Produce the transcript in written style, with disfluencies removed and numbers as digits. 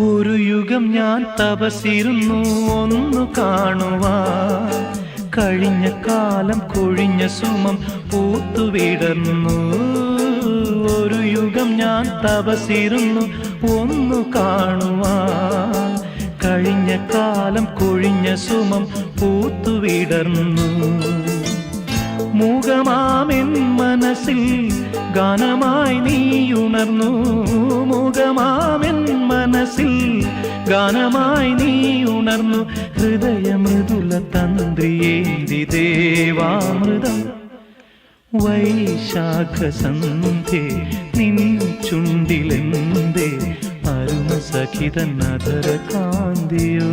ഒരു യുഗം ഞാൻ തപസിരുന്നു ഒന്നു കാണുവാൻ, കഴിഞ്ഞ കാലം കൊഴിഞ്ഞ സുമം പൂത്തുവിടർന്നു. ഒരു യുഗം ഞാൻ തപസിരുന്നു ഒന്നു കാണുവാൻ, കഴിഞ്ഞ കാലം കൊഴിഞ്ഞ സുമം പൂത്തുവിടർന്നു. മുഖമാമെൻ മനസ്സിൽ ഗാനമായി നീ ഉണർന്നു. മുഖമാമെൻ മനസ്സിൽ ഗാനമായി നീ ഉണർന്നു. ഹൃദയമൃദുല തന്ത്രിയേന്തി ദേവാമൃതം വൈശാഖസന്ധ്യേ നിൻ ചുണ്ടിലെന്തേ അരുണസഖിതൻ അധര കാന്തിയോ.